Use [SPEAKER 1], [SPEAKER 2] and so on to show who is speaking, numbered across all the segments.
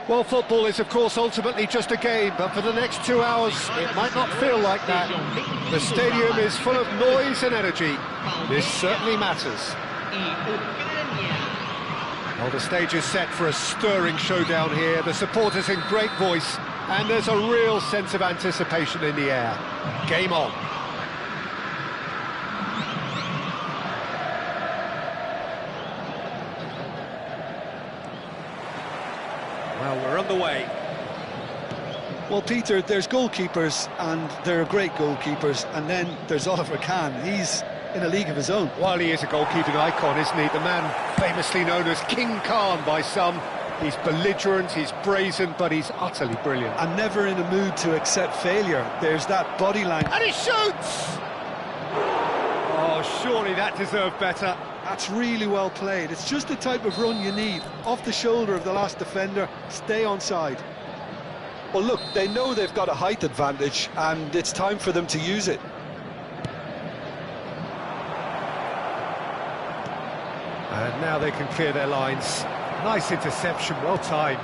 [SPEAKER 1] Well, football is, of course, ultimately just a game, but for the next 2 hours, it might not feel like that. The stadium is full of noise and energy. This certainly matters. Well, the stage is set for a stirring showdown here. The supporters in great voice, and there's a real sense of anticipation in the air. Game on. Well, we're underway.
[SPEAKER 2] Well, Peter, there's goalkeepers, and there are great goalkeepers, and then there's Oliver Kahn. He's in a league of his own.
[SPEAKER 1] While he is a goalkeeping icon, isn't he? The man famously known as King Khan by some. He's belligerent, he's brazen, but he's utterly brilliant.
[SPEAKER 2] And never in a mood to accept failure. There's that body language.
[SPEAKER 1] And he shoots! Oh, surely that deserved better.
[SPEAKER 2] That's really well played. It's just the type of run you need. Off the shoulder of the last defender, stay onside. Well, look, they know they've got a height advantage, and it's time for them to use it.
[SPEAKER 1] And now they can clear their lines. Nice interception, well timed.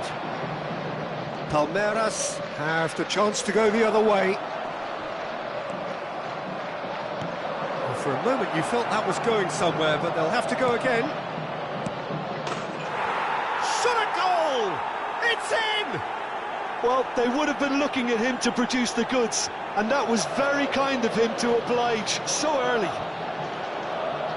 [SPEAKER 1] Palmeiras have the chance to go the other way. Well, for a moment you felt that was going somewhere, but they'll have to go again. Shot a goal! It's in!
[SPEAKER 2] Well, they would have been looking at him to produce the goods, and that was very kind of him to oblige so early.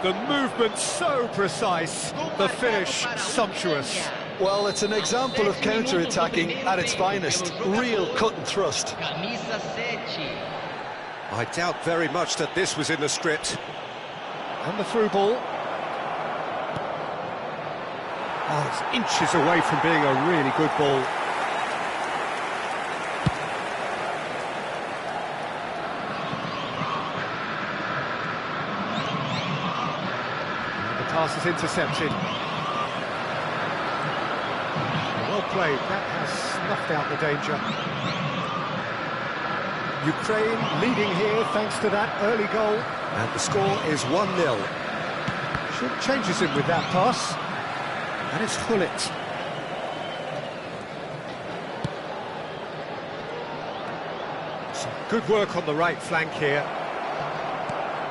[SPEAKER 1] The movement so precise, the finish sumptuous.
[SPEAKER 2] Well, it's an example of counter-attacking at its finest. Real cut and thrust.
[SPEAKER 1] I doubt very much that this was in the script. And the through ball. Oh, it's inches away from being a really good ball. Pass is intercepted. Well played, that has snuffed out the danger. Ukraine leading here thanks to that early goal. And the score is 1-0. Should changes him with that pass. And it's Hullet. Some good work on the right flank here.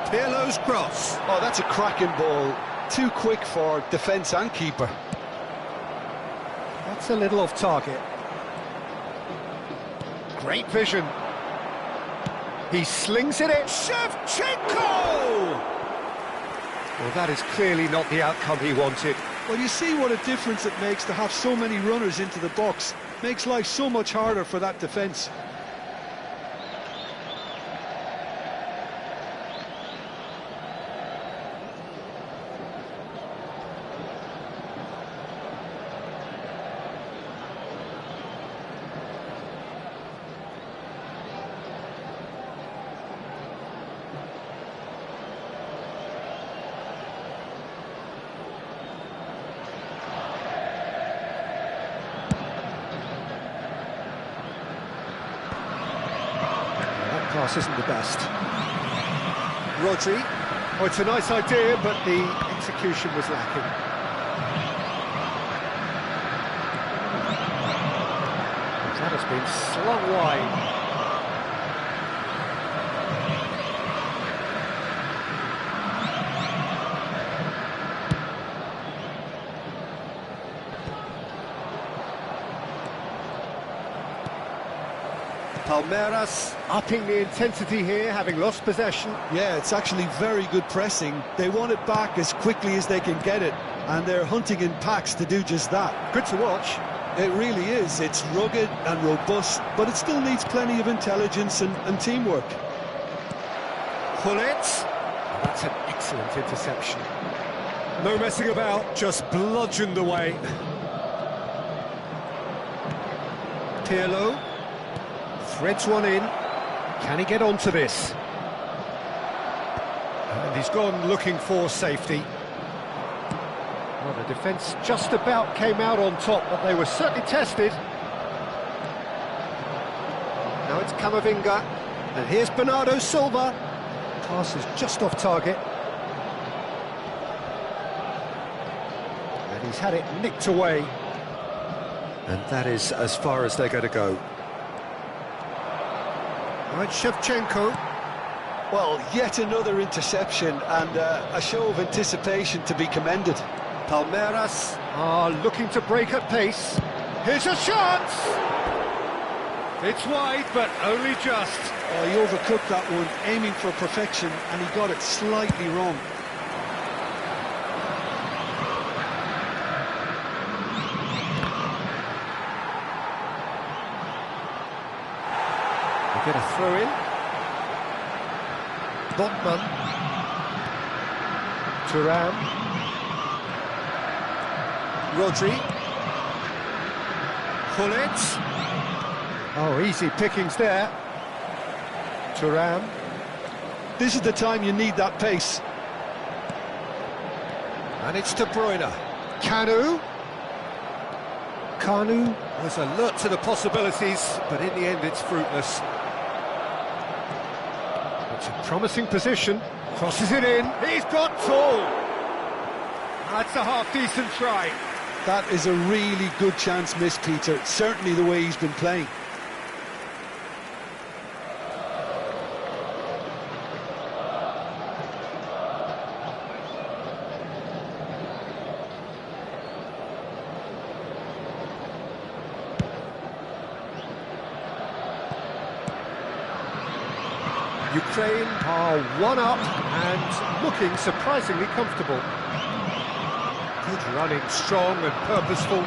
[SPEAKER 1] Pirlo's cross.
[SPEAKER 2] Oh, that's a cracking ball. Too quick for defence and keeper.
[SPEAKER 1] That's a little off target. Great vision. He slings it in. Shevchenko! Well, that is clearly not the outcome he wanted.
[SPEAKER 2] Well, you see what a difference it makes to have so many runners into the box. Makes life so much harder for that defence.
[SPEAKER 1] Pass isn't the best. Rodri. Oh, it's a nice idea, but the execution was lacking. That has been slung wide. Palmeiras upping the intensity here, having lost possession.
[SPEAKER 2] Yeah, it's actually very good pressing. They want it back as quickly as they can get it, and they're hunting in packs to do just that.
[SPEAKER 1] Good to watch.
[SPEAKER 2] It really is. It's rugged and robust, but it still needs plenty of intelligence and teamwork.
[SPEAKER 1] Hullet. That's an excellent interception. No messing about, just bludgeoned away. Pirlo. Threads one in. Can he get onto this? And he's gone looking for safety. Well, the defence just about came out on top, but they were certainly tested. Now it's Camavinga. And here's Bernardo Silva. Pass is just off target. And he's had it nicked away. And that is as far as they're going to go. Right, Shevchenko.
[SPEAKER 2] Well, yet another interception and a show of anticipation to be commended.
[SPEAKER 1] Palmeiras are looking to break at pace. Here's a shot! It's wide, but only just.
[SPEAKER 2] Oh, he overcooked that one, aiming for perfection, and he got it slightly wrong.
[SPEAKER 1] Get a throw in. Botman. Thuram. Rodri. Gullit. Oh, easy pickings there. Thuram.
[SPEAKER 2] This is the time you need that pace.
[SPEAKER 1] And it's De Bruyne. Kanu. Kanu was alert to the possibilities, but in the end it's fruitless. It's a promising position, crosses it in, he's got full! That's a half-decent try.
[SPEAKER 2] That is a really good chance missed, Peter, certainly the way he's been playing.
[SPEAKER 1] Ukraine are one up and looking surprisingly comfortable. Good running, strong and purposeful.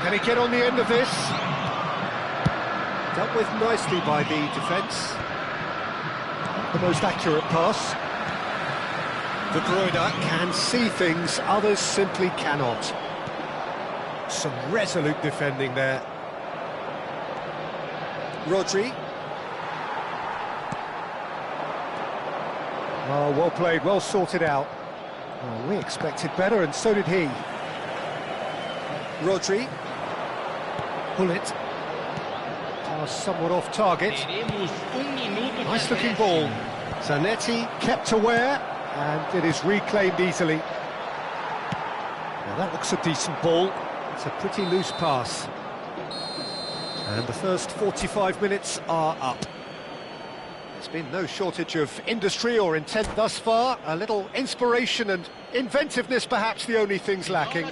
[SPEAKER 1] Can he get on the end of this? Dealt with nicely by the defence. The most accurate pass. De Bruyne can see things others simply cannot. Some resolute defending there. Rodri. Oh, well played, well sorted out. Oh, we expected better, and so did he. Rodri. Gullit. Pass somewhat off target. Nice looking ball. Zanetti kept aware, and it is reclaimed easily. Now that looks a decent ball. It's a pretty loose pass. And the first 45 minutes are up. There's been no shortage of industry or intent thus far. A little inspiration and inventiveness, perhaps the only things lacking.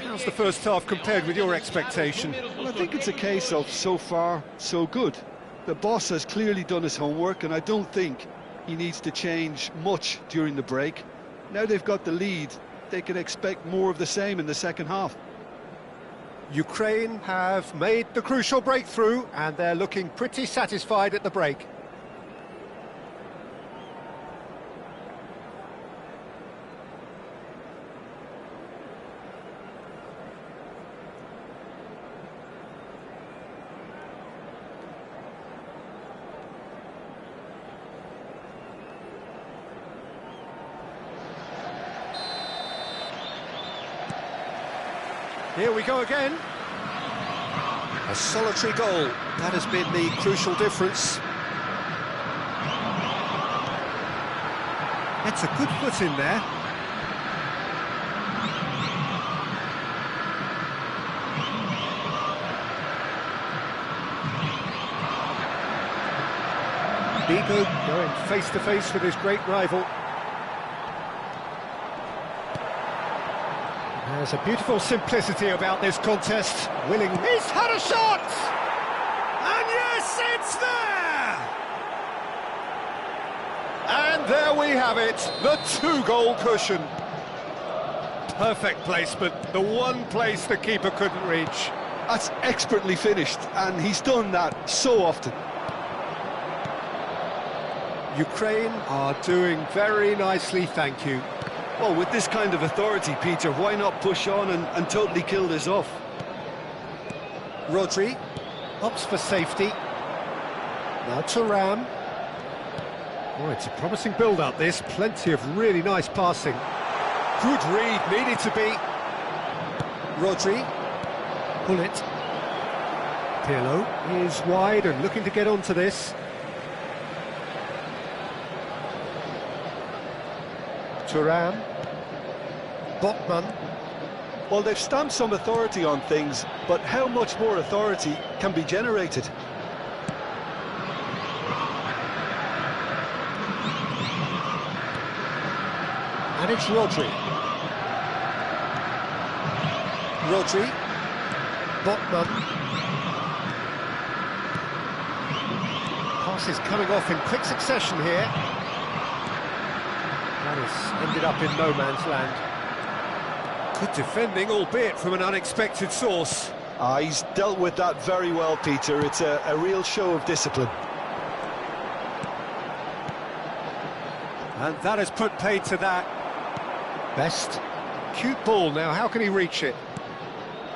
[SPEAKER 1] How's the first half compared with your expectation?
[SPEAKER 2] Well, I think it's a case of so far, so good. The boss has clearly done his homework, and I don't think he needs to change much during the break. Now they've got the lead, they can expect more of the same in the second half.
[SPEAKER 1] Ukraine have made the crucial breakthrough, and they're looking pretty satisfied at the break. Here we go again. A solitary goal. That has been the crucial difference. That's a good foot in there. Bigo going face to face with his great rival. There's a beautiful simplicity about this contest. Willing. He's had a shot! And yes, it's there! And there we have it, the two-goal cushion. Perfect placement, the one place the keeper couldn't reach.
[SPEAKER 2] That's expertly finished, and he's done that so often.
[SPEAKER 1] Ukraine are doing very nicely, thank you.
[SPEAKER 2] Well, with this kind of authority, Peter, why not push on and totally kill this off?
[SPEAKER 1] Rodri opts for safety. Now Thuram. Oh, it's a promising build-up, this. Plenty of really nice passing. Good read, needed to be. Rodri. Gullit. Pirlo is wide and looking to get onto this. Thuram. Botman.
[SPEAKER 2] Well, they've stamped some authority on things, but how much more authority can be generated?
[SPEAKER 1] And it's Rodri. Rodri. Botman. Passes coming off in quick succession here. That has ended up in no man's land. Good defending, albeit from an unexpected source.
[SPEAKER 2] He's dealt with that very well, Peter. It's a real show of discipline.
[SPEAKER 1] And that has put paid to that. Best. Cute ball now, how can he reach it?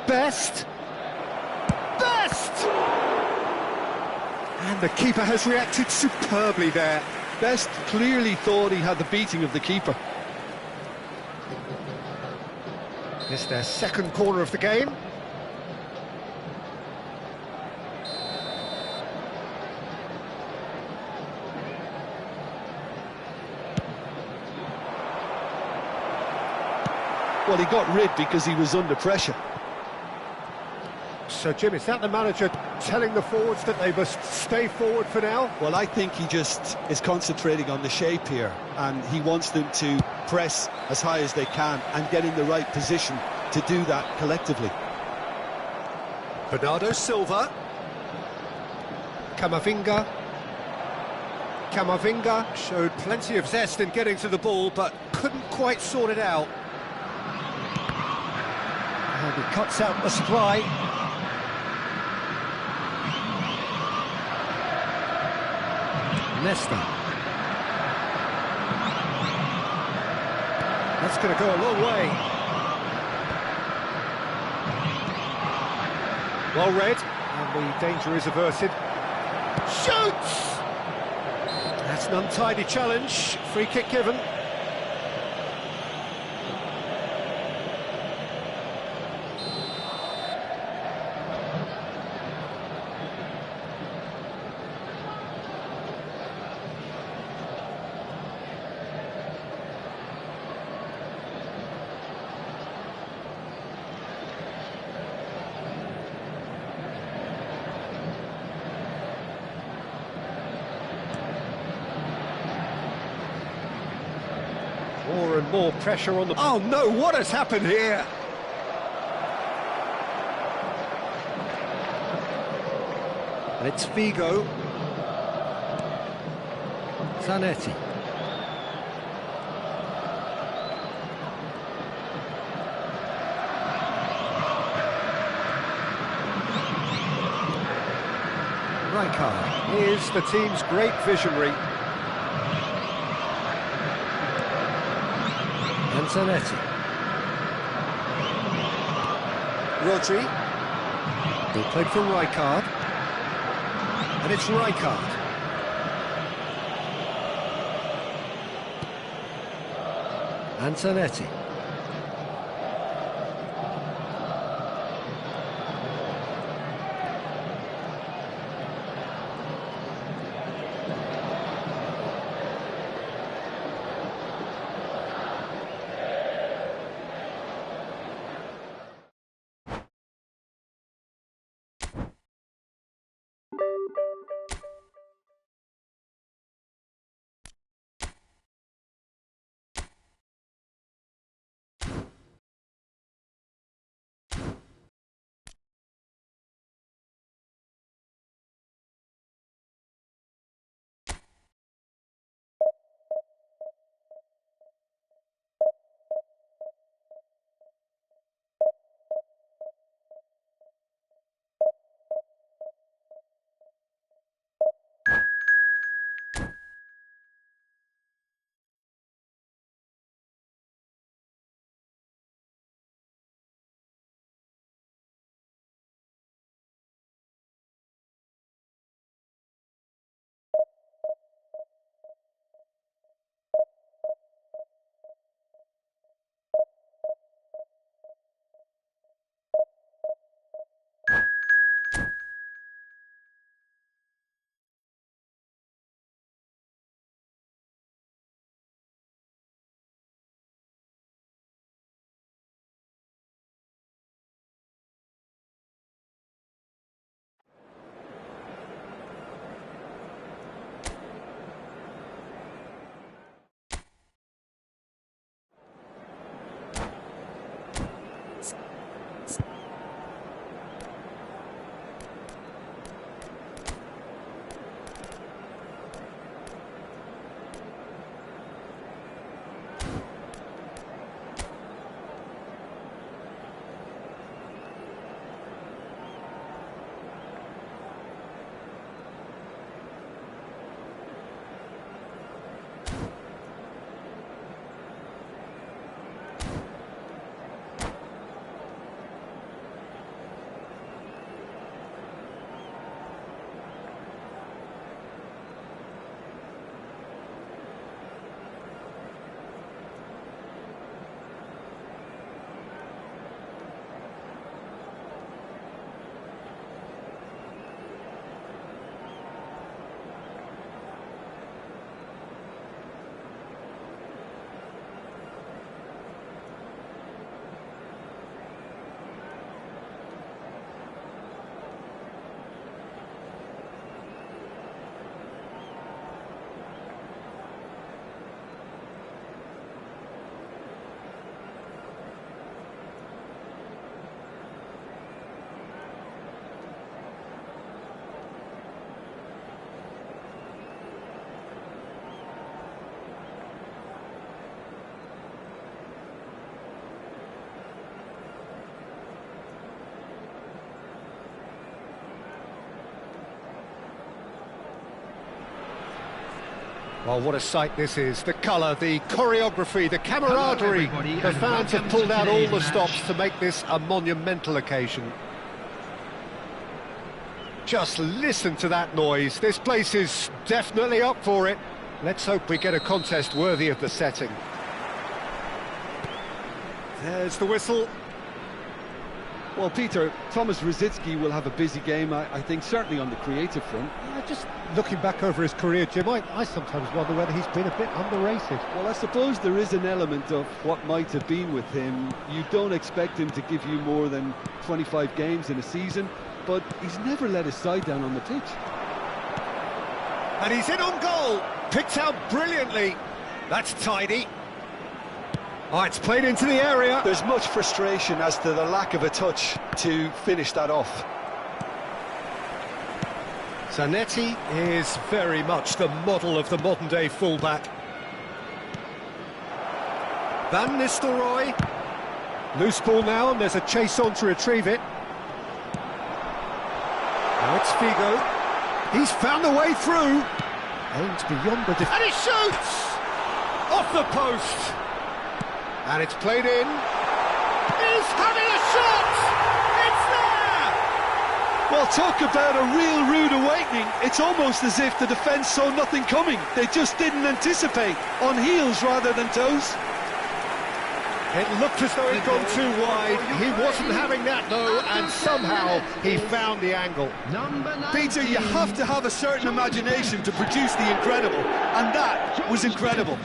[SPEAKER 1] Best! Best! And the keeper has reacted superbly there.
[SPEAKER 2] Best clearly thought he had the beating of the keeper.
[SPEAKER 1] It's their second corner of the game.
[SPEAKER 2] Well, he got rid because he was under pressure.
[SPEAKER 1] So, Jim, is that the manager telling the forwards that they must stay forward for now?
[SPEAKER 2] Well, I think he just is concentrating on the shape here, and he wants them to press as high as they can and get in the right position to do that collectively.
[SPEAKER 1] Bernardo Silva. Camavinga. Camavinga showed plenty of zest in getting to the ball, but couldn't quite sort it out. And he cuts out the supply. Nesta. That's going to go a long way. Well read, and the danger is averted. Shoots! That's an untidy challenge. Free kick given. More and more pressure on the... Oh no, what has happened here? And it's Figo. Zanetti. Rijkaard is the team's great visionary. And Zanetti. Rodri. They played for Rijkaard. And it's Rijkaard. And Zanetti. Well, what a sight this is. The colour, the choreography, the camaraderie. The fans have pulled out all the stops to make this a monumental occasion. Just listen to that noise. This place is definitely up for it. Let's hope we get a contest worthy of the setting. There's the whistle.
[SPEAKER 2] Well, Peter, Thomas Rosicky will have a busy game, I think, certainly on the creative front.
[SPEAKER 1] Just looking back over his career, Jim, I sometimes wonder whether he's been a bit underrated.
[SPEAKER 2] Well, I suppose there is an element of what might have been with him. You don't expect him to give you more than 25 games in a season, but he's never let his side down on the pitch.
[SPEAKER 1] And he's in on goal, picked out brilliantly. That's tidy. Oh, it's played into the area.
[SPEAKER 2] There's much frustration as to the lack of a touch to finish that off.
[SPEAKER 1] Zanetti is very much the model of the modern-day fullback. Van Nistelrooy. Loose ball now, and there's a chase on to retrieve it. Now it's Figo. He's found the way through. Aims beyond the defence. And he shoots! Off the post. And it's played in. He's having a shot! It's there!
[SPEAKER 2] Well, talk about a real rude awakening. It's almost as if the defence saw nothing coming. They just didn't anticipate. On heels rather than toes.
[SPEAKER 1] It looked as though he'd gone too wide. He wasn't having that, though, and somehow he found the angle.
[SPEAKER 2] Peter, you have to have a certain imagination to produce the incredible, and that was incredible.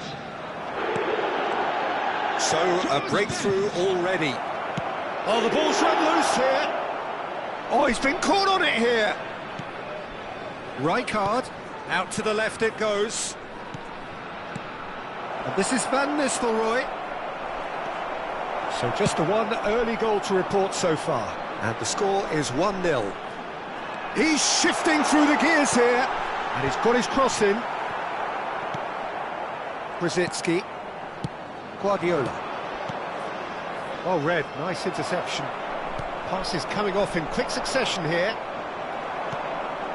[SPEAKER 1] So, a breakthrough already. Oh, the ball's run loose here. Oh, he's been caught on it here. Rijkaard, out to the left it goes. And this is Van Nistelrooy. So just the one early goal to report so far. And the score is 1-0. He's shifting through the gears here. And he's got his cross in. Rosicky. Guardiola. Oh, Red, nice interception. Passes coming off in quick succession here.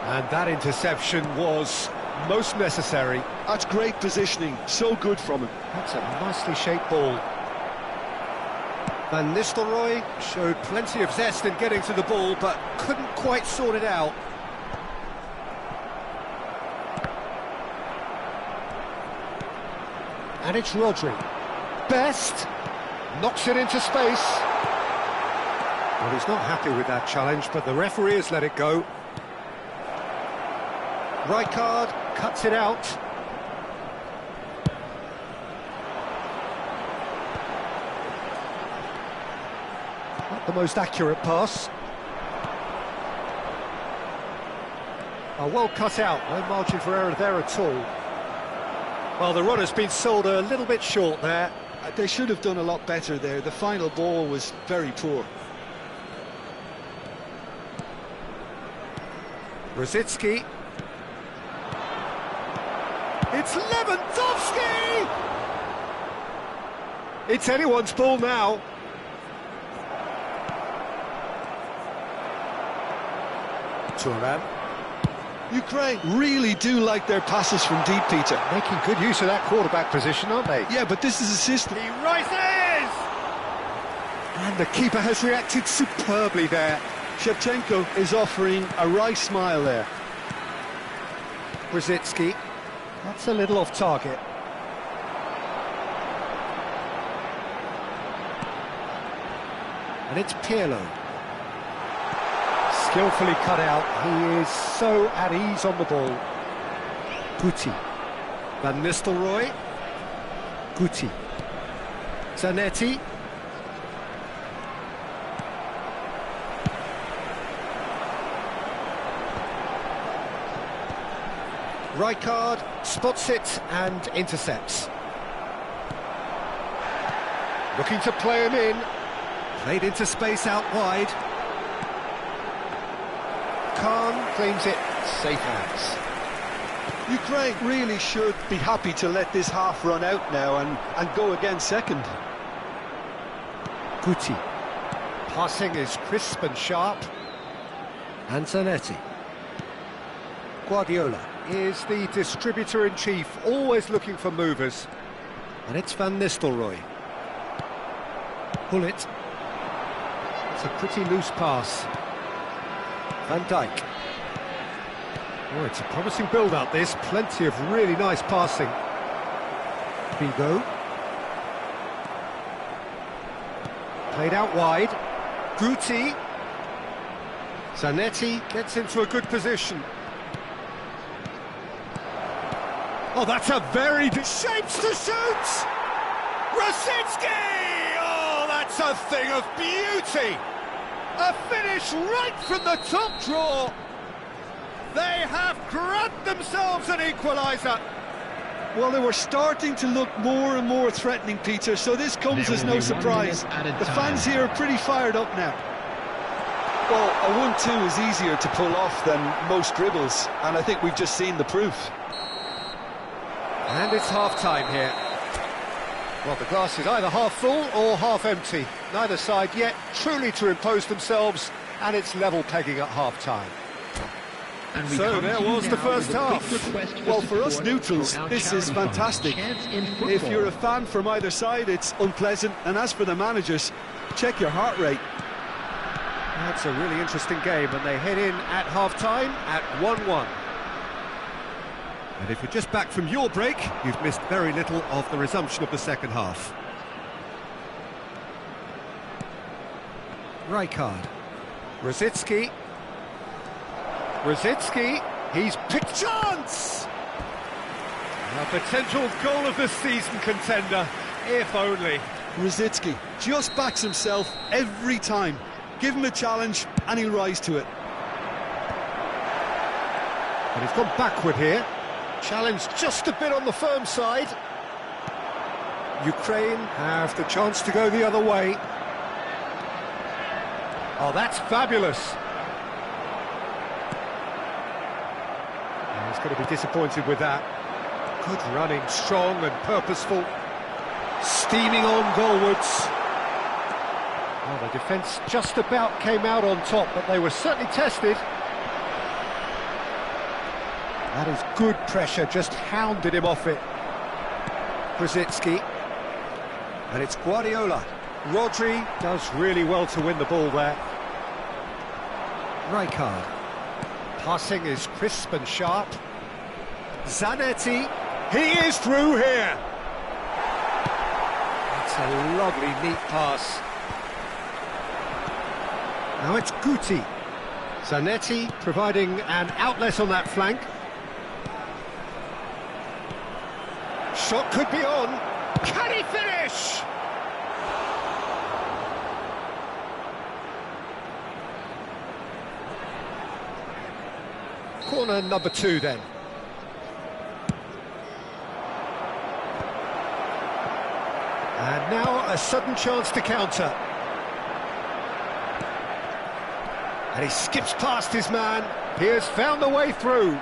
[SPEAKER 1] And that interception was most necessary.
[SPEAKER 2] That's great positioning, so good from him.
[SPEAKER 1] That's a nicely shaped ball. Van Nistelrooy showed plenty of zest in getting to the ball, but couldn't quite sort it out. And it's Rodri. Best knocks it into space. Well, he's not happy with that challenge, but the referee has let it go. Rijkaard cuts it out. Not the most accurate pass. Oh, well cut out, no margin for error there at all. Well, the run has been sold a little bit short there.
[SPEAKER 2] They should have done a lot better there. The final ball was very poor.
[SPEAKER 1] Rosicky. It's Lewandowski! It's anyone's ball now. Turan.
[SPEAKER 2] Ukraine really do like their passes from deep, Peter.
[SPEAKER 1] Making good use of that quarterback position, aren't they?
[SPEAKER 2] Yeah, but this is a system.
[SPEAKER 1] He rises! And the keeper has reacted superbly there.
[SPEAKER 2] Shevchenko is offering a wry smile there.
[SPEAKER 1] Rosicky. That's a little off target. And it's Pirlo. Skillfully cut out. He is so at ease on the ball. Guti. Van Nistelrooy. Guti. Zanetti. Rijkaard spots it and intercepts. Looking to play him in. Played into space out wide. Khan claims it, safe hands.
[SPEAKER 2] Ukraine really should be happy to let this half run out now and go again second.
[SPEAKER 1] Guti. Passing is crisp and sharp. And Zanetti. Guardiola. is the distributor-in-chief, always looking for movers. And it's Van Nistelrooy. Pull it. It's a pretty loose pass. Van Dijk. Oh, it's a promising build-up, this. Plenty of really nice passing. Figo. Played out wide. Guti. Zanetti gets into a good position. Oh, that's a very... Shapes to shoot! Rosicki! Oh, that's a thing of beauty! A finish right from the top draw! They have grabbed themselves an equaliser!
[SPEAKER 2] Well, they were starting to look more and more threatening, Peter, so this comes as no surprise. The fans here are pretty fired up now. Well, a 1-2 is easier to pull off than most dribbles, and I think we've just seen the proof.
[SPEAKER 1] And it's half-time here. Well, the glass is either half full or half empty. Neither side yet truly to impose themselves, and it's level pegging at half-time. So there was the first half.
[SPEAKER 2] Well, for us neutrals, this is fantastic. If you're a fan from either side, it's unpleasant. And as for the managers, check your heart rate.
[SPEAKER 1] That's a really interesting game, and they head in at half-time at 1-1. And if you're just back from your break, you've missed very little of the resumption of the second half. Rijkaard. Rosicki. Rosicki, he's picked chance! A potential goal of the season contender, if only.
[SPEAKER 2] Rosicki just backs himself every time. Give him a challenge and he'll rise to it.
[SPEAKER 1] And he's gone backward here. Challenge just a bit on the firm side. Ukraine have the chance to go the other way. Oh, that's fabulous. He's going to be disappointed with that. Good running, strong and purposeful. Steaming on goalwards. Well, the defence just about came out on top, but they were certainly tested. That is good pressure, just hounded him off it. Brzezinski. And it's Guardiola. Rodri does really well to win the ball there. Rijkaard. Passing is crisp and sharp. Zanetti, he is through here. It's a lovely, neat pass. Now it's Guti. Zanetti providing an outlet on that flank. Shot could be on. Can he finish? Corner number 2 then. And now a sudden chance to counter. And he skips past his man. He has found a way through.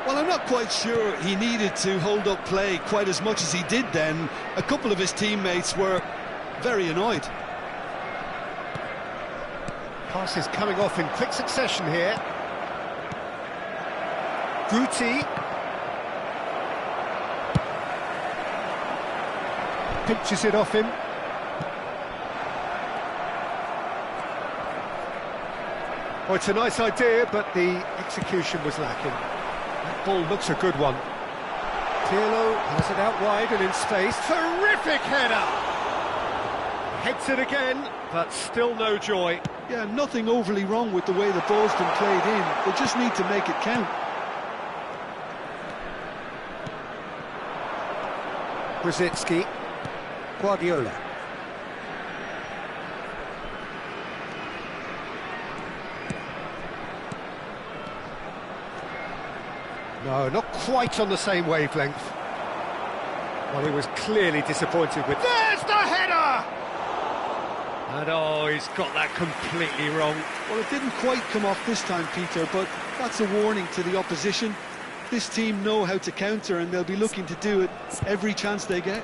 [SPEAKER 2] Well, I'm not quite sure he needed to hold up play quite as much as he did then. A couple of his teammates were very annoyed.
[SPEAKER 1] Pass is coming off in quick succession here. Guti. Pinches it off him. Well, it's a nice idea, but the execution was lacking. That ball looks a good one. Pirlo has it out wide and in space. Terrific header! Heads it again, but still no joy.
[SPEAKER 2] Yeah, nothing overly wrong with the way the ball's been played in. They just need to make it count.
[SPEAKER 1] Brzezinski. Guardiola. No, not quite on the same wavelength. Well, he was clearly disappointed with... There's the header! And oh, he's got that completely wrong.
[SPEAKER 2] Well, it didn't quite come off this time, Peter, but that's a warning to the opposition. This team know how to counter, and they'll be looking to do it every chance they get.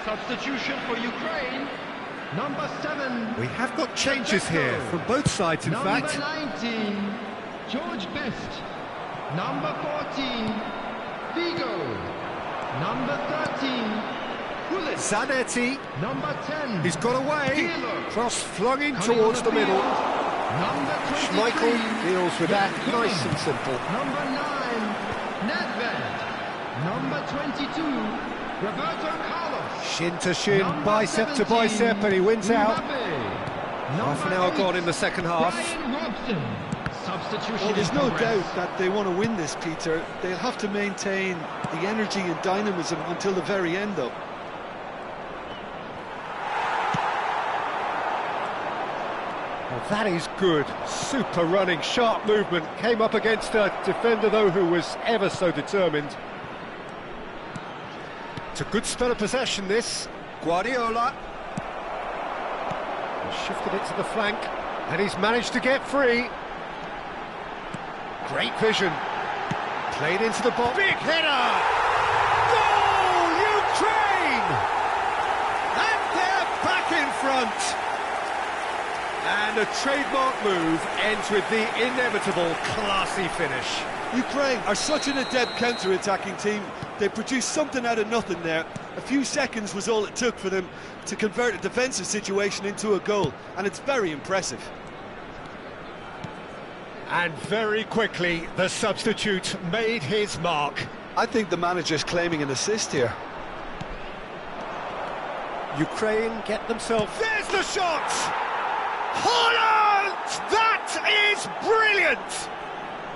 [SPEAKER 3] Substitution for Ukraine, number 7.
[SPEAKER 1] We have got changes here from both sides, in fact.
[SPEAKER 3] Number 19, George Best. Number 14, Vigo. Number 13, Gullit.
[SPEAKER 1] Zanetti,
[SPEAKER 3] Number 10,
[SPEAKER 1] he's got away.
[SPEAKER 3] Pirlo.
[SPEAKER 1] Cross flung in
[SPEAKER 3] Coming
[SPEAKER 1] towards
[SPEAKER 3] on
[SPEAKER 1] the middle.
[SPEAKER 3] field, Number 23,
[SPEAKER 1] Schmeichel deals with that,
[SPEAKER 3] Jan
[SPEAKER 1] nice
[SPEAKER 3] Koeman.
[SPEAKER 1] and simple.
[SPEAKER 3] Number 9, Nedved. Number 22, Roberto Carlos.
[SPEAKER 1] Shin to shin,
[SPEAKER 3] Number
[SPEAKER 1] bicep to
[SPEAKER 3] 17,
[SPEAKER 1] bicep, and he wins out.
[SPEAKER 3] Mbappe.
[SPEAKER 1] Half an
[SPEAKER 3] Number
[SPEAKER 1] hour
[SPEAKER 3] 8,
[SPEAKER 1] gone in the second half.
[SPEAKER 3] Ryan Robson. Substitution.
[SPEAKER 2] Well, there's
[SPEAKER 3] in
[SPEAKER 2] no
[SPEAKER 3] progress.
[SPEAKER 2] doubt that they want to win this, Peter. They'll have to maintain the energy and dynamism until the very end, though.
[SPEAKER 1] Well, that is good. Super running, sharp movement. Came up against a defender, though, who was ever so determined. It's a good spell of possession, this. Guardiola. He's shifted it to the flank, and he's managed to get free. Great vision. Played into the box. Big header! Goal, Ukraine! And they're back in front. And a trademark move ends with the inevitable classy finish.
[SPEAKER 2] Ukraine are such an adept counter-attacking team. They produced something out of nothing there. A few seconds was all it took for them to convert a defensive situation into a goal, and it's very impressive.
[SPEAKER 1] And very quickly, the substitute made his mark.
[SPEAKER 2] I think the manager's claiming an assist here.
[SPEAKER 1] Ukraine get themselves... There's the shot! Holland! That is brilliant!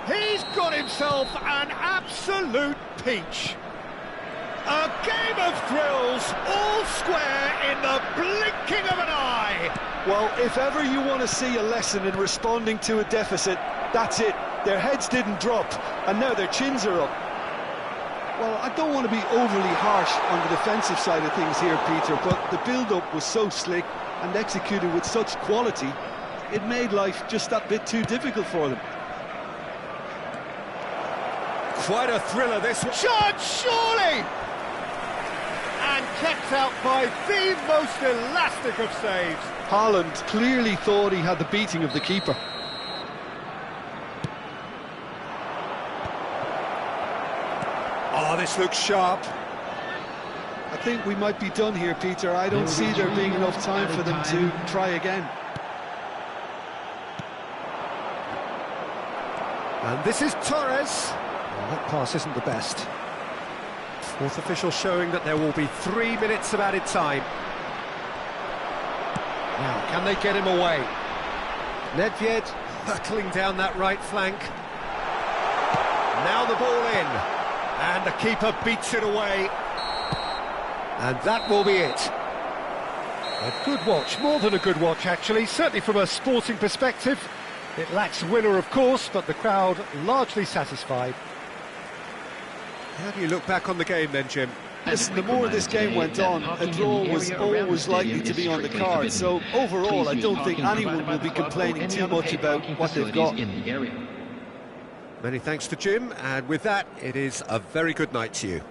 [SPEAKER 1] He's got himself an absolute peach. A game of thrills, all square in the blinking of an eye.
[SPEAKER 2] Well, if ever you want to see a lesson in responding to a deficit, that's it. Their heads didn't drop, and now their chins are up. Well, I don't want to be overly harsh on the defensive side of things here, Peter, but the build-up was so slick and executed with such quality, it made life just that bit too difficult for them.
[SPEAKER 1] Quite a thriller, this one. Shot, surely! And kept out by the most elastic of saves.
[SPEAKER 2] Haaland clearly thought he had the beating of the keeper.
[SPEAKER 1] Oh, this looks sharp.
[SPEAKER 2] I think we might be done here, Peter. I don't see there being enough time for them to try again.
[SPEAKER 1] And this is Torres. Well, that pass isn't the best. Fourth official showing that there will be 3 minutes of added time. Now, can they get him away? Nedved hurtling down that right flank. Now the ball in. And the keeper beats it away. And that will be it. A good watch, more than a good watch actually, certainly from a sporting perspective. It lacks winner, of course, but the crowd largely satisfied. How do you look back on the game then, Jim?
[SPEAKER 2] Listen, the more this game went on, a draw was always likely to be on the card. So overall, I don't think anyone will be complaining too much about what they've got.
[SPEAKER 1] Many thanks to Jim, and with that, it is a very good night to you.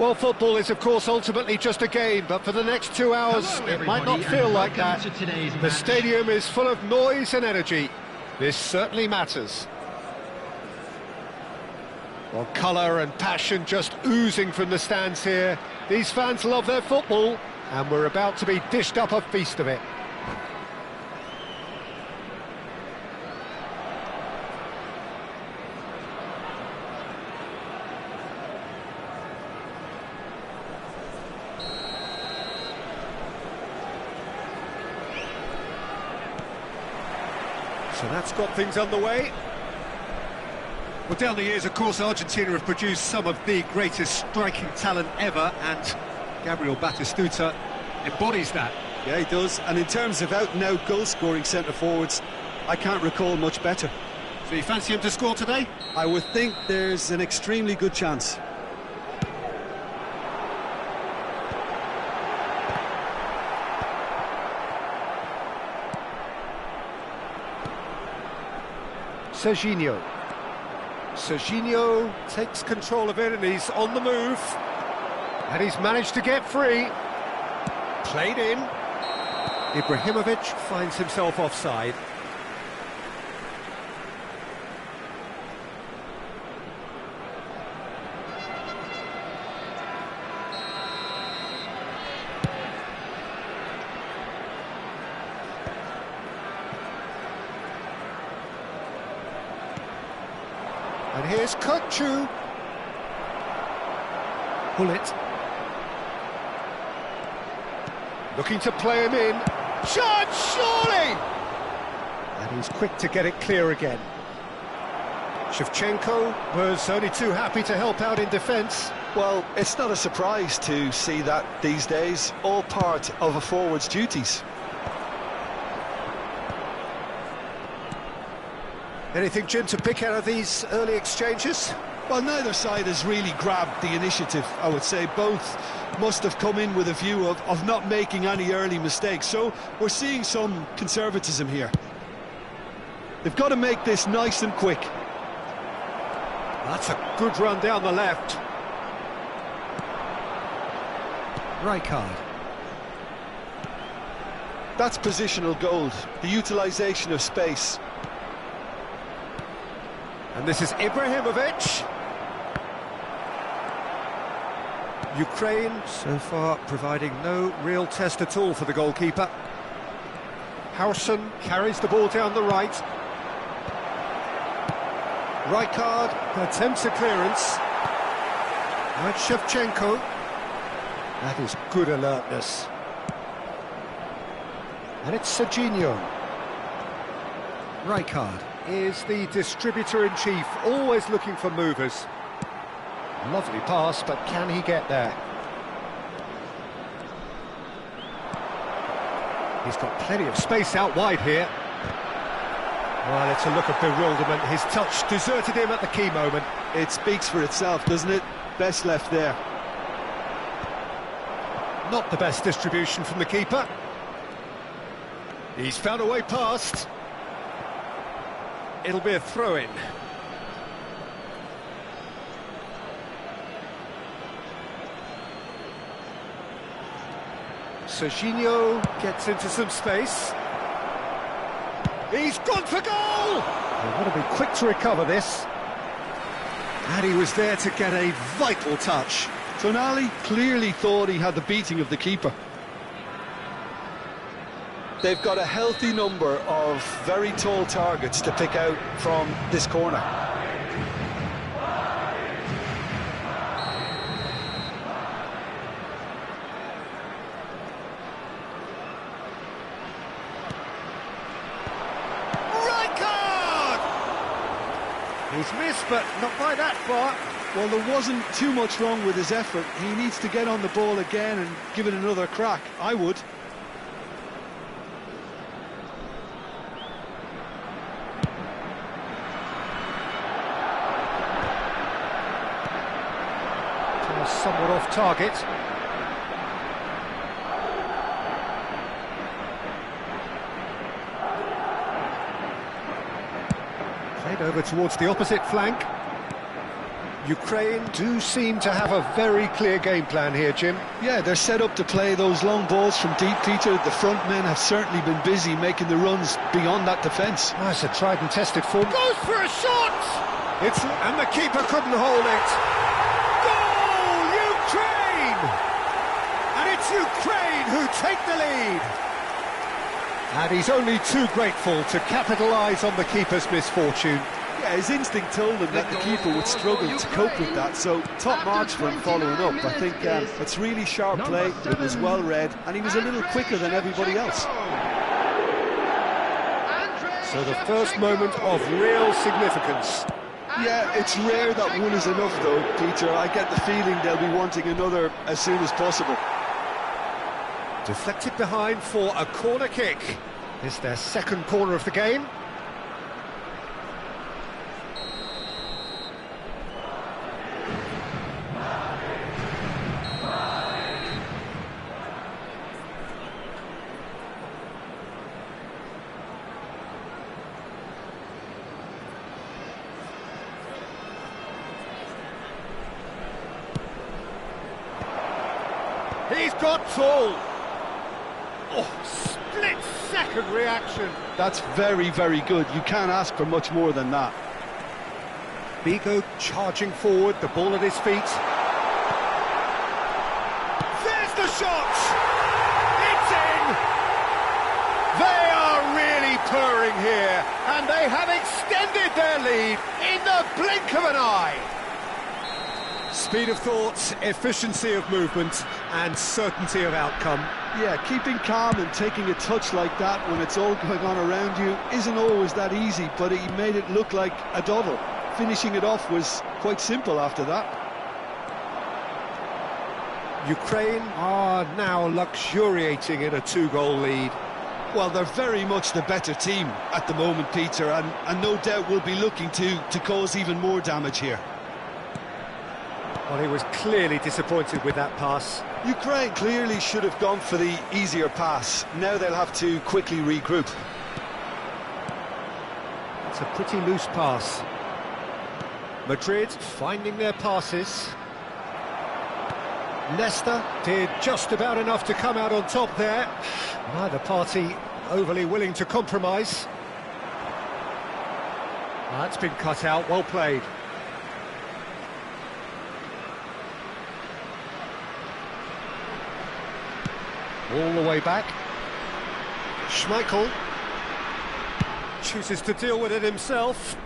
[SPEAKER 1] Well, football is, of course, ultimately just a game, but for the next 2 hours,
[SPEAKER 3] Hello,
[SPEAKER 1] it might not
[SPEAKER 3] everybody,
[SPEAKER 1] feel
[SPEAKER 3] and
[SPEAKER 1] like that.
[SPEAKER 3] welcome to today's
[SPEAKER 1] The
[SPEAKER 3] match.
[SPEAKER 1] stadium is full of noise and energy. This certainly matters. Well, colour and passion just oozing from the stands here. These fans love their football, and we're about to be dished up a feast of it. So that's got things underway. Well, down the years, of course, Argentina have produced some of the greatest striking talent ever, and Gabriel Batistuta embodies that.
[SPEAKER 2] Yeah, he does. And in terms of out-and-out goal-scoring centre-forwards, I can't recall much better.
[SPEAKER 1] So you fancy him to score today?
[SPEAKER 2] I would think there's an extremely good chance.
[SPEAKER 1] Serginho. Serginho takes control of it and he's on the move. And he's managed to get free. Played in. Ibrahimovic finds himself offside. And here's Kutchu. Bullet. Looking to play him in. Shot, surely! And he's quick to get it clear again. Shevchenko was only too happy to help out in defence.
[SPEAKER 2] Well, it's not a surprise to see that these days, all part of a forward's duties.
[SPEAKER 1] Anything, Jim, to pick out of these early exchanges?
[SPEAKER 2] Well, neither side has really grabbed the initiative, I would say. Both must have come in with a view of not making any early mistakes. So we're seeing some conservatism here. They've got to make this nice and quick.
[SPEAKER 1] That's a good run down the left. Rijkaard.
[SPEAKER 2] That's positional gold, the utilisation of space.
[SPEAKER 1] And this is Ibrahimovic. Ukraine, so far, providing no real test at all for the goalkeeper. Hausen carries the ball down the right. Rijkaard attempts a clearance. Right, Shevchenko. That is good alertness. And it's Serginho. Rijkaard is the distributor-in-chief, always looking for movers. Lovely pass, but can he get there? He's got plenty of space out wide here. Well, it's a look of bewilderment. His touch deserted him at the key moment.
[SPEAKER 2] It speaks for itself, doesn't it? Best left there.
[SPEAKER 1] Not the best distribution from the keeper. He's found a way past. It'll be a throw-in. Serginho gets into some space. He's gone for goal! They've got to be quick to recover this. And he was there to get a vital touch.
[SPEAKER 2] Tonali clearly thought he had the beating of the keeper. They've got a healthy number of very tall targets to pick out from this corner.
[SPEAKER 1] Rijkaard! He's missed, but not by that far.
[SPEAKER 2] Well, there wasn't too much wrong with his effort. He needs to get on the ball again and give it another crack. I would.
[SPEAKER 1] Somewhat off target. Played over towards the opposite flank. Ukraine do seem to have a very clear game plan here, Jim.
[SPEAKER 2] Yeah, they're set up to play those long balls from deep, Peter. The front men have certainly been busy making the runs beyond that defence.
[SPEAKER 1] Oh, it's a tried and tested form. Goes for a shot! And the keeper couldn't hold it. Goal, Ukraine! And it's Ukraine who take the lead. And he's only too grateful to capitalise on the keeper's misfortune.
[SPEAKER 2] Yeah, his instinct told him that the keeper would struggle to cope with that, so top marks for him following up. I think it's really sharp play, it was well read, and he was a little quicker than everybody else.
[SPEAKER 1] So the first moment of real significance.
[SPEAKER 2] Yeah, it's rare that one is enough though, Peter. I get the feeling they'll be wanting another as soon as possible.
[SPEAKER 1] Deflected behind for a corner kick. It's their second corner of the game. He's got full. Oh, split-second reaction.
[SPEAKER 2] That's very, very good. You can't ask for much more than that.
[SPEAKER 1] Bigo charging forward, the ball at his feet. There's the shot! It's in! They are really purring here, and they have extended their lead in the blink of an eye. Speed of thought, efficiency of movement, and certainty of outcome.
[SPEAKER 2] Yeah, keeping calm and taking a touch like that when it's all going on around you isn't always that easy, but he made it look like a doddle. Finishing it off was quite simple after that.
[SPEAKER 1] Ukraine are now luxuriating in a two-goal lead.
[SPEAKER 2] Well, they're very much the better team at the moment, Peter, and no doubt will be looking to cause even more damage here.
[SPEAKER 1] Well, he was clearly disappointed with that pass.
[SPEAKER 2] Ukraine clearly should have gone for the easier pass. Now they'll have to quickly regroup.
[SPEAKER 1] It's a pretty loose pass. Madrid finding their passes. Leicester did just about enough to come out on top there. Neither party overly willing to compromise. That's been cut out, well played. All the way back. Schmeichel chooses to deal with it himself.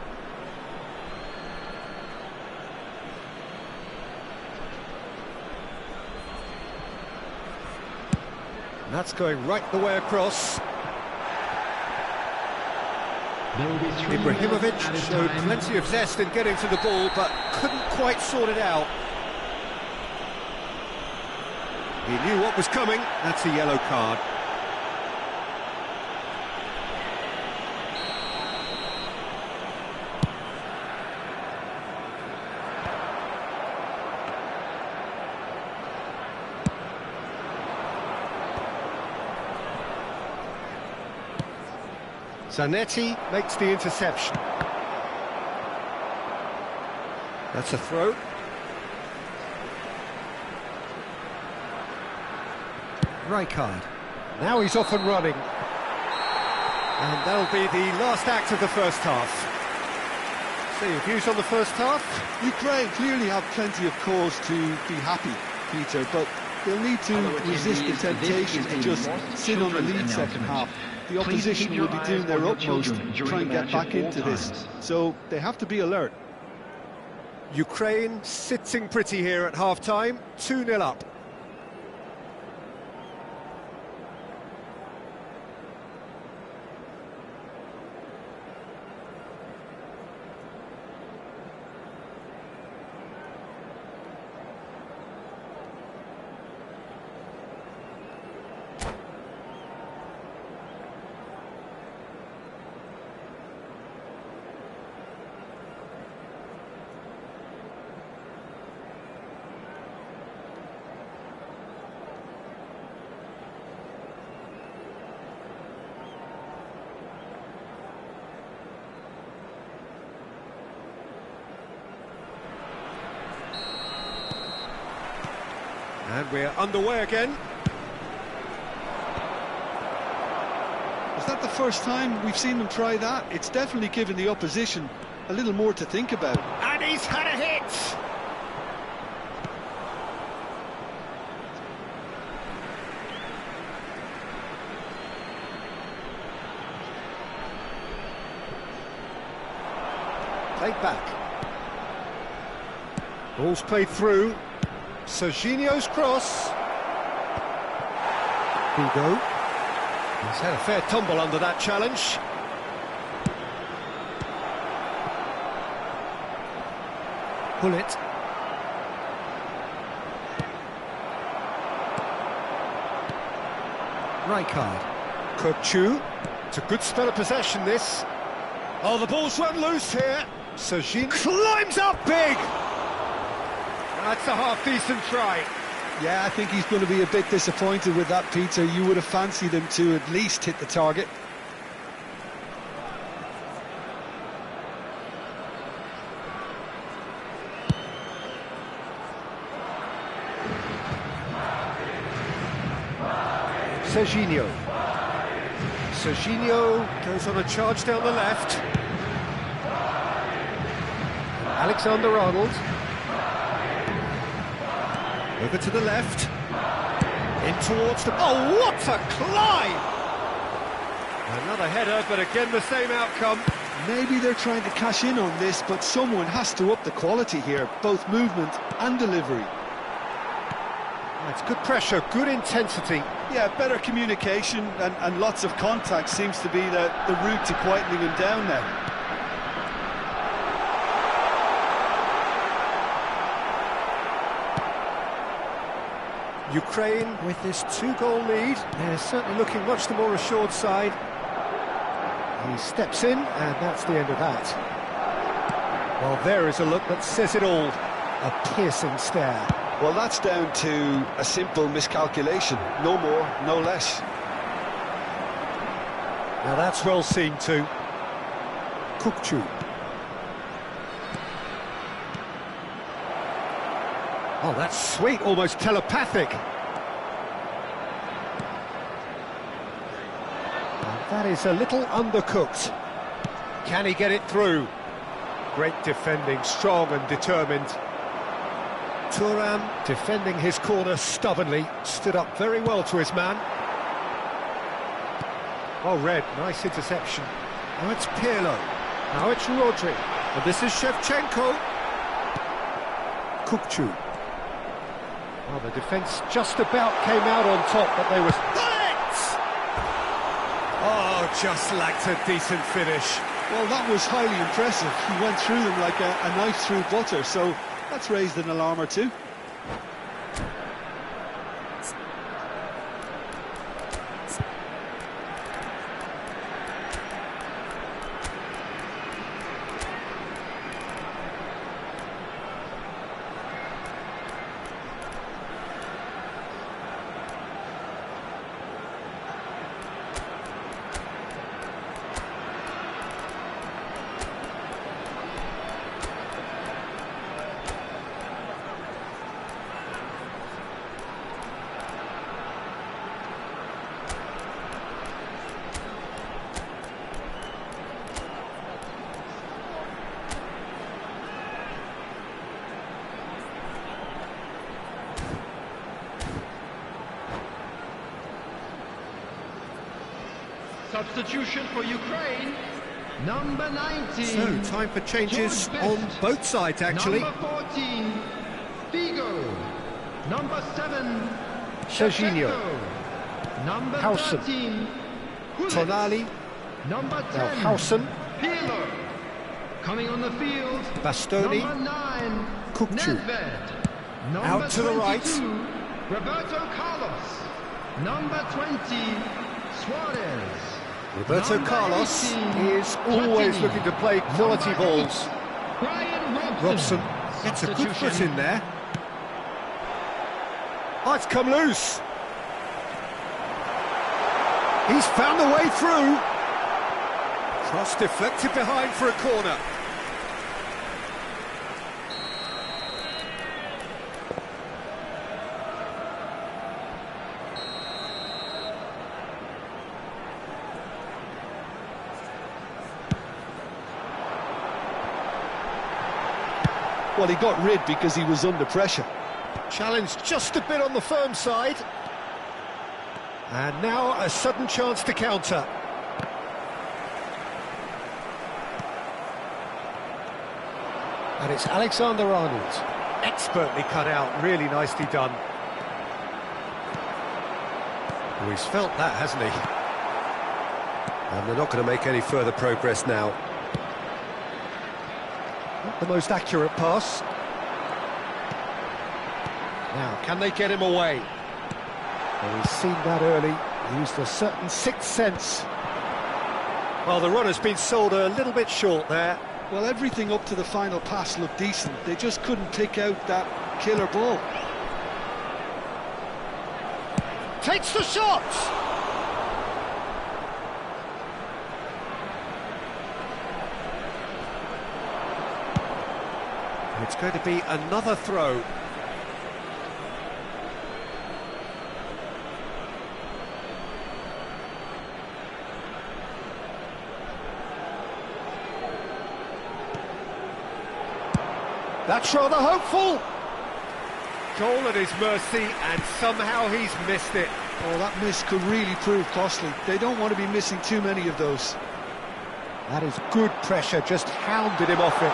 [SPEAKER 1] And that's going right the way across. Ibrahimovic showed plenty of zest in getting to the ball, but couldn't quite sort it out. He knew what was coming. That's a yellow card. Zanetti makes the interception. That's a throw. Rijkaard. Now he's off and running. And that'll be the last act of the first half. So your views on the first half?
[SPEAKER 2] Ukraine clearly have plenty of cause to be happy, Peter, but they'll need to resist the temptation to just sit on the lead second half. The opposition will be doing their utmost to try and get back into this, so they have to be alert.
[SPEAKER 1] Ukraine sitting pretty here at half-time, 2-0 up. And we're underway again.
[SPEAKER 2] Is that the first time we've seen them try that? It's definitely given the opposition a little more to think about.
[SPEAKER 1] And he's had a hit! Played back. Ball's played through. Serginho's cross. Hugo. He's had a fair tumble under that challenge. Pull it. Rijkaard. Kukçu. It's a good spell of possession, this. Oh, the ball's run loose here. Serginho climbs up big. That's a half-decent try.
[SPEAKER 2] Yeah, I think he's going to be a bit disappointed with that, Peter. You would have fancied him to at least hit the target.
[SPEAKER 1] Serginho. Serginho goes on a charge down the left. Alexander-Arnold. Over to the left. In towards the... Oh, what a climb! Another header, but again the same outcome.
[SPEAKER 2] Maybe they're trying to cash in on this, but someone has to up the quality here, both movement and delivery.
[SPEAKER 1] That's good pressure, good intensity.
[SPEAKER 2] Yeah, better communication and lots of contact seems to be the route to quietening him down now.
[SPEAKER 1] Ukraine with this 2-goal lead. They're certainly looking much the more assured side. He steps in, and that's the end of that. Well, there is a look that says it all. A piercing stare.
[SPEAKER 2] Well, that's down to a simple miscalculation. No more, no less.
[SPEAKER 1] Now that's well seen too. Kukçu. Oh, that's sweet, almost telepathic. And that is a little undercooked. Can he get it through? Great defending, strong and determined. Thuram defending his corner stubbornly, stood up very well to his man. Oh, Red, nice interception. Now it's Pirlo. Now it's Rodri. And this is Shevchenko. Kukçu. Well, the defence just about came out on top, but they were... Bullets! Oh, just lacked a decent finish.
[SPEAKER 2] Well, that was highly impressive. He went through them like a knife through butter, so that's raised an alarm or two.
[SPEAKER 3] Substitution for Ukraine, number 19.
[SPEAKER 1] So, time for changes on both sides, actually.
[SPEAKER 3] Number 14, Figo. Number 7,
[SPEAKER 1] Serginho.
[SPEAKER 3] Number
[SPEAKER 1] Hausen.
[SPEAKER 3] 13,
[SPEAKER 1] Tonali.
[SPEAKER 3] Number 10,
[SPEAKER 1] Now Hausen.
[SPEAKER 3] Pirlo. Coming on the field,
[SPEAKER 1] Bastoni.
[SPEAKER 3] number 9,
[SPEAKER 1] Kukçu.
[SPEAKER 3] Nedved. Number
[SPEAKER 1] Out to the right.
[SPEAKER 3] 22, Roberto Carlos. Number 20, Suarez.
[SPEAKER 1] Roberto
[SPEAKER 3] Number
[SPEAKER 1] Carlos
[SPEAKER 3] 18,
[SPEAKER 1] is always
[SPEAKER 3] Platini.
[SPEAKER 1] looking to play quality
[SPEAKER 3] Number
[SPEAKER 1] balls.
[SPEAKER 3] 8, Brian
[SPEAKER 1] Robson gets a good foot in there. Oh, it's come loose. He's found the way through. Cross deflected behind for a corner.
[SPEAKER 2] Well, he got rid because he was under pressure.
[SPEAKER 1] Challenged just a bit on the firm side. And now a sudden chance to counter. And it's Alexander-Arnold. Expertly cut out, really nicely done. Oh, he's felt that, hasn't he? And they're not going to make any further progress now. Not the most accurate pass. Now, can they get him away? Well, he's seen that early, used a certain sixth sense. Well, the run has been sold a little bit short there.
[SPEAKER 2] Well, everything up to the final pass looked decent. They just couldn't pick out that killer ball.
[SPEAKER 1] Takes the shot! It's going to be another throw. That's rather hopeful. Goal at his mercy, and somehow he's missed it.
[SPEAKER 2] Oh, that miss could really prove costly. They don't want to be missing too many of those.
[SPEAKER 1] That is good pressure, just hounded him off it.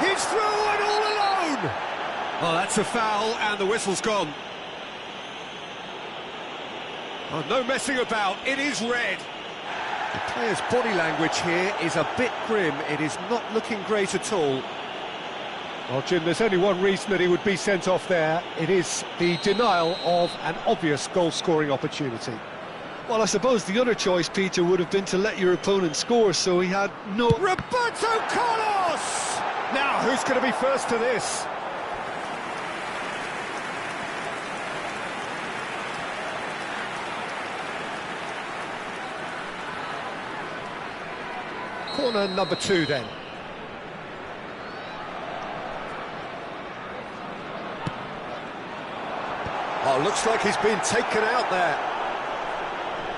[SPEAKER 1] He's through and all alone! Well, that's a foul, and the whistle's gone. Oh, no messing about, it is red. The player's body language here is a bit grim. It is not looking great at all. Well, Jim, there's only one reason that he would be sent off there. It is the denial of an obvious goal-scoring opportunity.
[SPEAKER 2] Well, I suppose the other choice, Peter, would have been to let your opponent score, so he had no...
[SPEAKER 1] Roberto Carlos! Now, who's going to be first to this? Corner number 2, then. Oh, looks like he's been taken out there.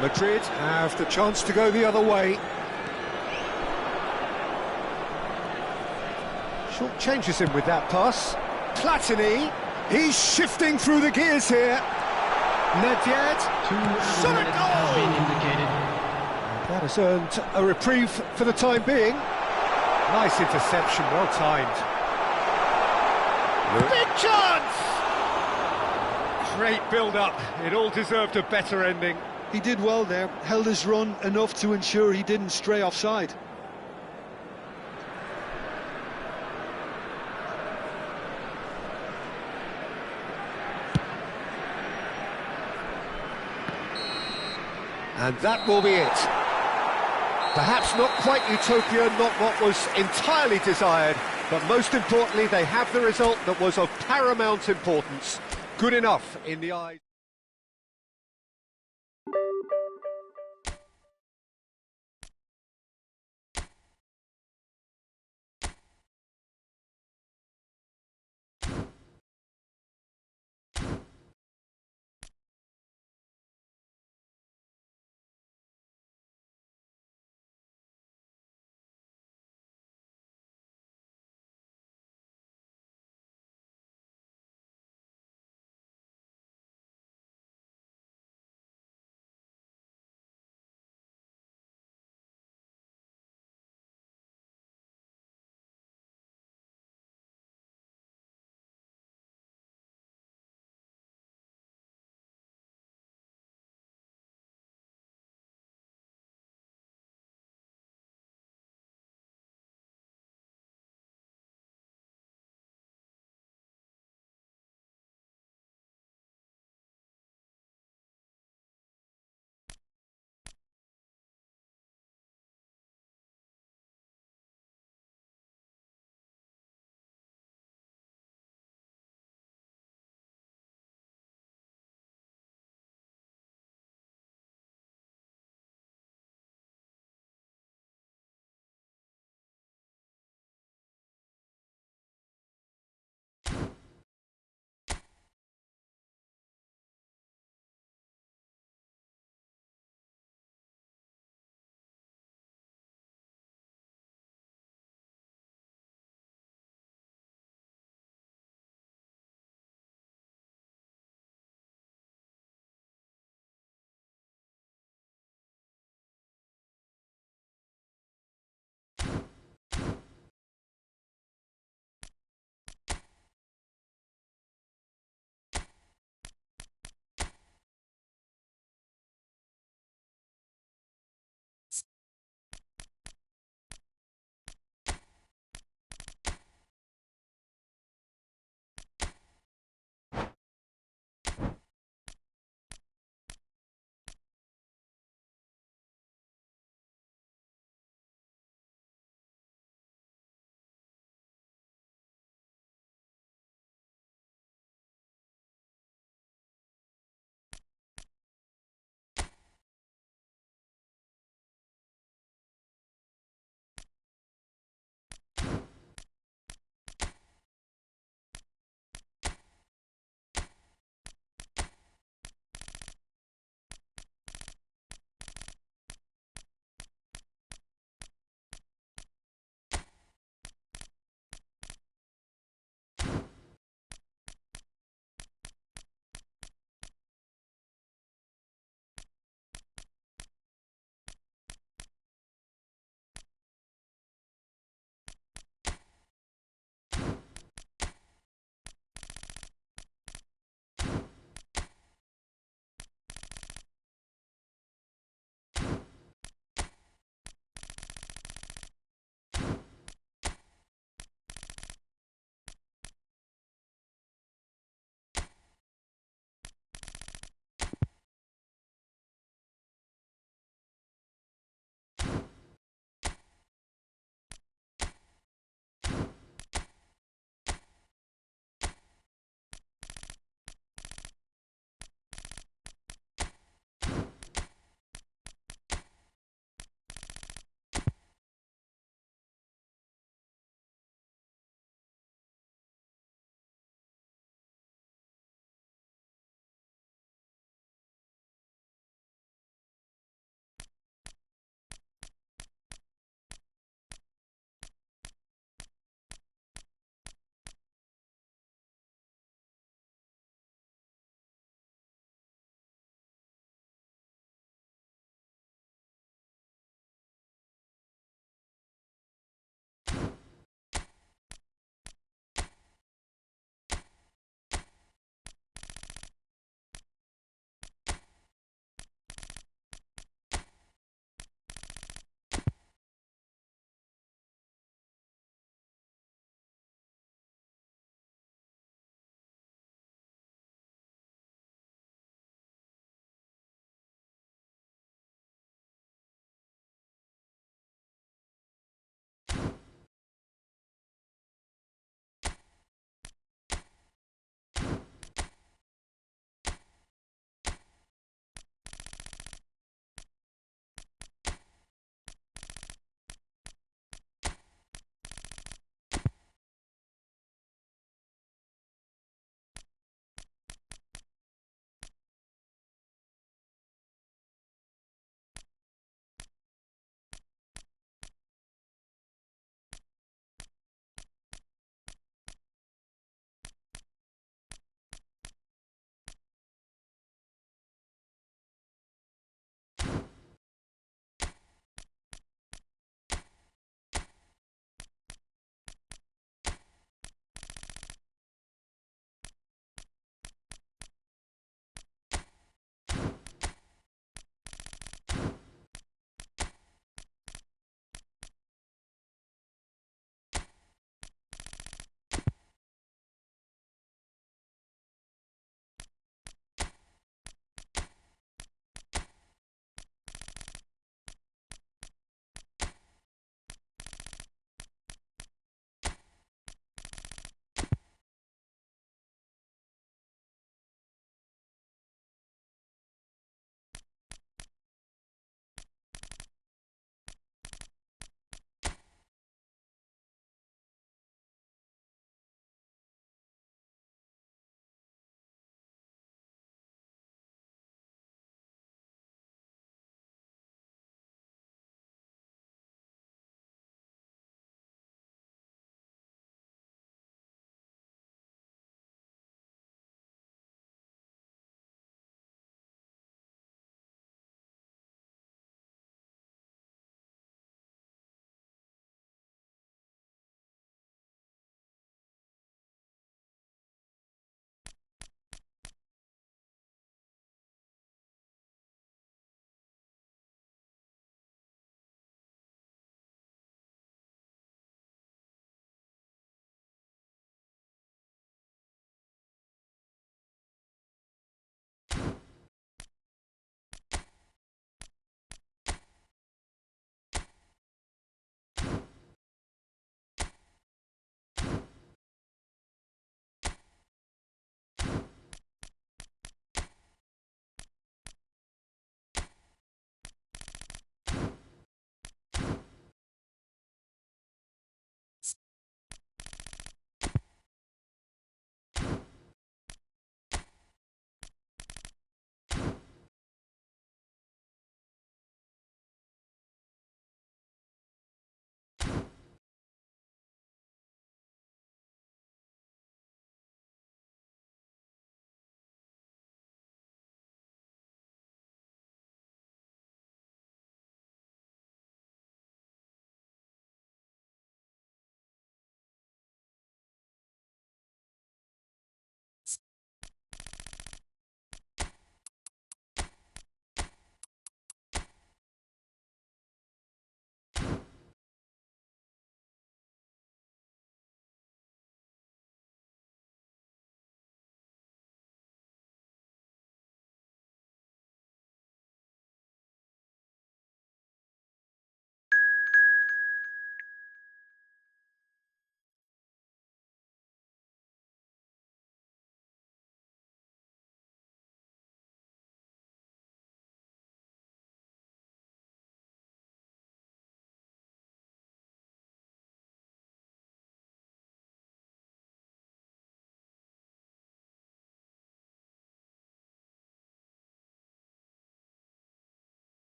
[SPEAKER 1] Madrid have the chance to go the other way. Short changes him with that pass. Platini, he's shifting through the gears here. Nedved, shot a goal! That has earned a reprieve for the time being. Nice interception, well timed. Big chance! Great build-up, it all deserved a better ending.
[SPEAKER 2] He did well there, held his run enough to ensure he didn't stray offside.
[SPEAKER 1] And that will be it. Perhaps not quite utopia, not what was entirely desired, but most importantly, they have the result that was of paramount importance. Good enough in the eyes.